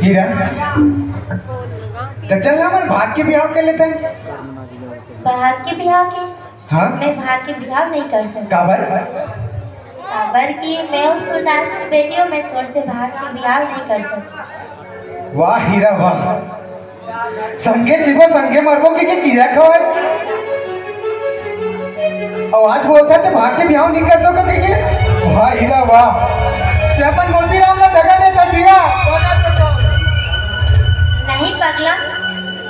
हीरा तो चल हम भाग के बिहाव कर लेते हैं। भाग के बिहाव के? हाँ मैं भाग के बिहाव नहीं कर सकती। काबर काबर की मैं उस गुरदास की बेटी हूँ, मैं तोड़ से भाग के बिहाव नहीं कर सकती। वाह हीरा वाह, संगे जीवो संगे मरबो के कीड़ा खवाए और आज बोलता है भाग के बिहाव नहीं कर सको के। वाह हीरा वाह, ते अपन मोतीराम ना जगह देता जीवा। नहीं पगला,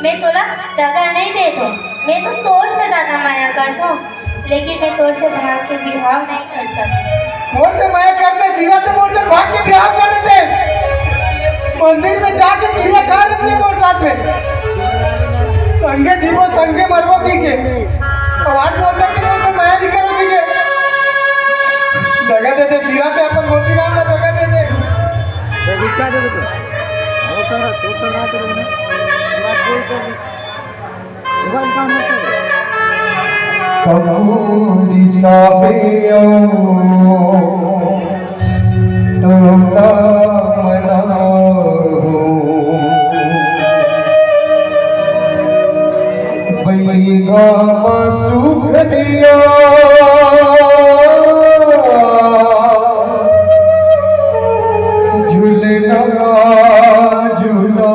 मैं तोला दगा नहीं दे दूँ, मैं तो तोड़ से दादा माया कर दूँ, लेकिन मैं तोड़ से भाग के बिहाव नहीं कर सकती। मोर से माया करते जीवा से मोर से भाग के बिहाव कर लेते, मंदिर में जाके क्रिया खा लेते मोर साथ में, संगे जीवो संगे मरबो के और आज बोलता कि मोर से माया नहीं करो के जगह देते जीवा से अपन मोतीराम ना जगह देते। तो क्या दे बेटे वो सारा तो ना करो ना बात बोल कर भगवान काम मत करो सबूरी साबियो तो कामना हो बैगा सुख दिया झूलना झूला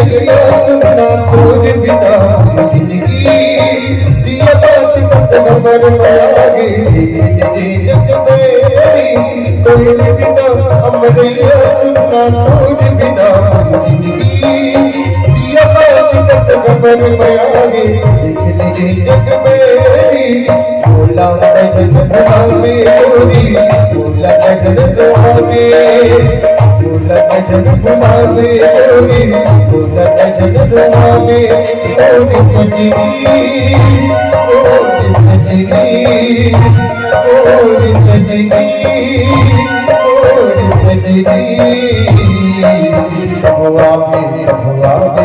रहिया सुनना तोर बिना जिंदगी दिया बात कसम पर मायागी जग मेरी कोयल बिना अमरिया सुनना तोर बिना जिंदगी दिया बात कसम पर मायागी जग मेरी बोला गजन बुलावे गोरी बोला गजन बुलावे बोला गजन बुलावे गोरी बोला गजन बुलावे गोरी सजनी गोरी सजनी गोरी सजनी गोरी सजनी भगवान भगवान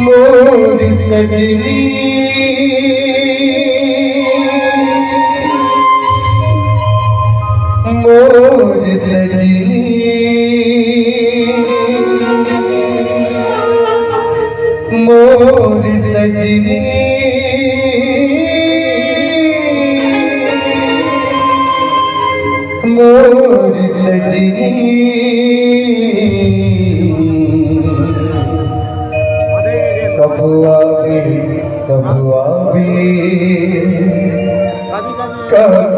मोरी सजनी मोरी सजनी मोरी सजनी मोरी सजनी कब आवे कब आवे कब